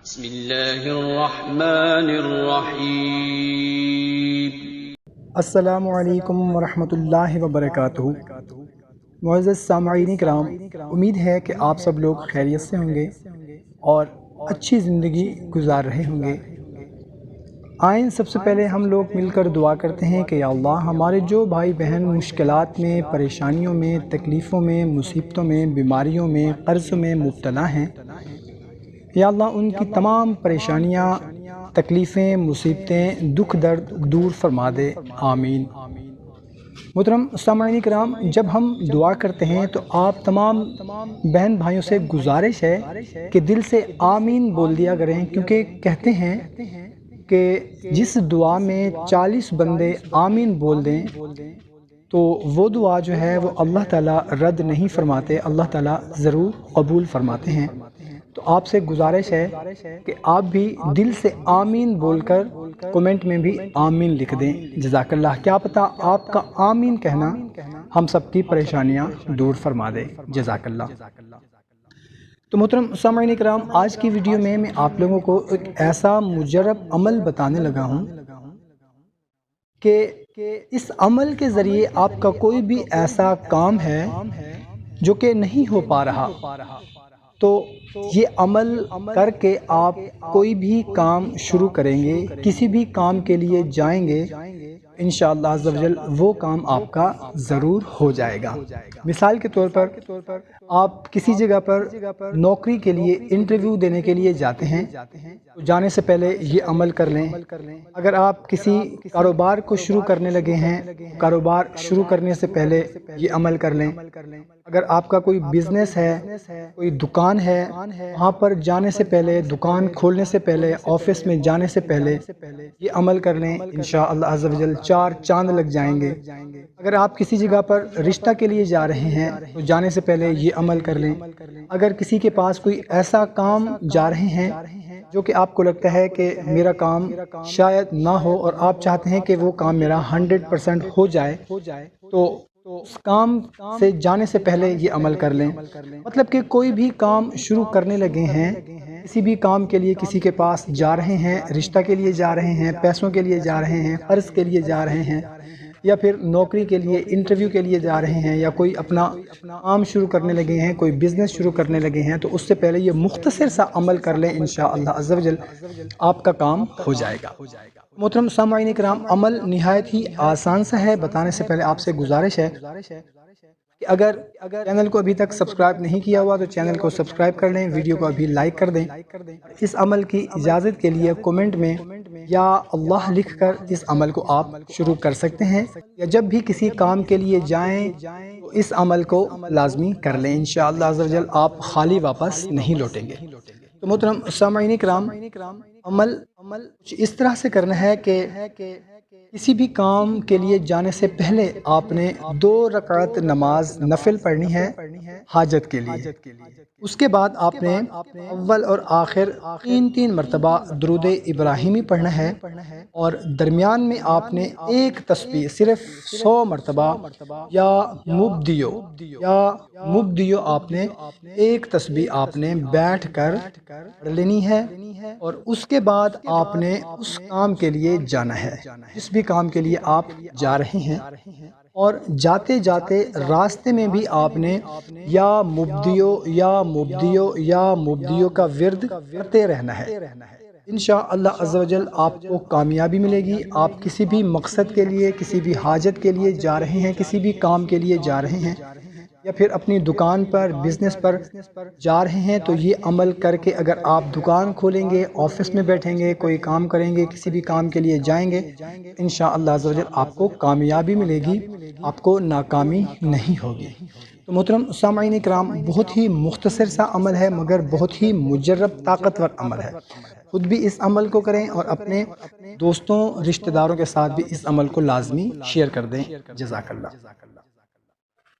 بسم اللہ الرحمن الرحیم۔ السلام علیکم ورحمۃ اللہ وبرکاتہ۔ معزز سامعین کرام، امید ہے کہ آپ سب لوگ خیریت سے ہوں گے اور اچھی زندگی گزار رہے ہوں گے۔ آئیں سب سے پہلے ہم لوگ مل کر دعا کرتے ہیں کہ یا اللہ، ہمارے جو بھائی بہن مشکلات میں، پریشانیوں میں، تکلیفوں میں، مصیبتوں میں، بیماریوں میں، قرض میں مبتلا ہیں، یا اللہ ان کی تمام پریشانیاں، تکلیفیں، مصیبتیں، دکھ درد دور فرما دے، آمین۔ محترم سامعین کرام، جب ہم دعا کرتے ہیں تو آپ تمام بہن بھائیوں سے گزارش ہے کہ دل سے آمین بول دیا کریں، کیونکہ کہتے ہیں کہ جس دعا میں 40 بندے آمین بول دیں تو وہ دعا جو ہے وہ اللہ تعالیٰ رد نہیں فرماتے، اللہ تعالیٰ ضرور قبول فرماتے ہیں۔ تو آپ سے گزارش ہے کہ آپ بھی دل سے آمین بول کر کومنٹ میں بھی آمین لکھ دیں، جزاک اللہ۔ کیا پتہ آپ کا آمین کہنا ہم سب کی پریشانیاں دور فرما دے، جزاک اللہ۔ تو محترم سامعین کرام، آج کی ویڈیو میں آپ لوگوں کو ایک ایسا مجرب عمل بتانے لگا ہوں کہ اس عمل کے ذریعے آپ کا کوئی بھی ایسا کام ہے جو کہ نہیں ہو پا رہا، تو یہ عمل کر کے آپ کوئی بھی کام شروع کریں گے، کسی بھی کام کے لیے جائیں گے، انشاءاللہ عز و جل وہ کام آپ کا ضرور ہو جائے گا۔ مثال کے طور پر آپ کسی جگہ پر نوکری کے لیے انٹرویو دینے کے لیے جاتے ہیں، تو جانے سے پہلے یہ عمل کر لیں۔ اگر آپ کسی کاروبار کو شروع کرنے لگے ہیں، کاروبار شروع کرنے سے پہلے یہ عمل کر لیں۔ اگر آپ کا کوئی بزنس ہے، کوئی دکان ہے، وہاں پر جانے سے پہلے، دکان کھولنے سے پہلے، آفس میں جانے سے پہلے یہ عمل کر لیں، انشاءاللہ عز و جل 4 چاند لگ جائیں گے۔ اگر آپ کسی جگہ پر رشتہ کے لیے جا رہے ہیں تو جانے سے پہلے یہ عمل کر لیں۔ اگر کسی کے پاس کوئی ایسا کام جا رہے ہیں جو کہ آپ کو لگتا ہے کہ میرا کام شاید نہ ہو اور آپ چاہتے ہیں کہ وہ کام میرا 100% ہو جائے، تو اس کام سے جانے سے پہلے یہ عمل کر لیں۔ مطلب کہ کوئی بھی کام شروع کرنے لگے ہیں، کسی بھی کام کے لیے کسی کے پاس جا رہے ہیں، رشتہ کے لیے جا رہے ہیں، پیسوں کے لیے جا رہے ہیں، قرض کے لیے جا رہے ہیں، یا پھر نوکری کے لیے انٹرویو کے لیے جا رہے ہیں، یا کوئی اپنا کام شروع کرنے لگے ہیں، کوئی بزنس شروع کرنے لگے ہیں، تو اس سے پہلے یہ مختصر سا عمل کر لیں، انشاءاللہ عز و جل آپ کا کام ہو جائے گا۔ محترم سامعین کرام، عمل نہایت ہی آسان سا ہے۔ بتانے سے پہلے آپ سے گزارش ہے کہ اگر چینل کو ابھی تک سبسکرائب نہیں کیا ہوا تو چینل کو سبسکرائب کر لیں، ویڈیو کو ابھی لائک کر دیں۔ اس عمل کی اجازت کے لیے کومنٹ میں یا اللہ لکھ کر اس عمل کو آپ شروع کر سکتے ہیں، یا جب بھی کسی کام کے لیے جائیں تو اس عمل کو لازمی کر لیں، انشاءاللہ عز و جل آپ خالی واپس نہیں لوٹیں گے۔ تو محترم سامعین کرام، عمل اس طرح سے کرنا ہے کہ کسی بھی کام کے لیے جانے سے پہلے آپ نے 2 رکعت نماز نفل پڑھنی ہے حاجت کے لیے۔ اس کے بعد آپ نے اول اور آخر 3 مرتبہ درود ابراہیمی پڑھنا ہے، اور درمیان میں آپ نے ایک تسبیح صرف 100 مرتبہ یا مبدیو آپ نے ایک تسبیح آپ نے بیٹھ کر پڑھ لینی ہے، اور اس کے بعد آپ نے اس کام کے لیے جانا ہے، جس بھی کام کے لیے آپ جا رہے ہیں، اور جاتے جاتے راستے میں بھی آپ نے یا مبدیو کا ورد کرتے رہنا ہے۔ انشاءاللہ عز و جل آپ کو کامیابی ملے گی۔ آپ کسی بھی مقصد کے لیے، کسی بھی حاجت کے لیے جا رہے ہیں، کسی بھی کام کے لیے جا رہے ہیں، یا پھر اپنی دکان پر، بزنس پر جا رہے ہیں، تو یہ عمل کر کے اگر آپ دکان کھولیں گے، آفس میں بیٹھیں گے، کوئی کام کریں گے، کسی بھی کام کے لیے جائیں گے، انشاءاللہ عز و جل آپ کو کامیابی ملے گی، آپ کو ناکامی نہیں ہوگی۔ تو محترم سامعین کرام، بہت ہی مختصر سا عمل ہے مگر بہت ہی مجرب طاقتور عمل ہے۔ خود بھی اس عمل کو کریں اور اپنے دوستوں، رشتہ داروں کے ساتھ بھی اس عمل کو لازمی شیئر کر دیں، جزاک اللہ۔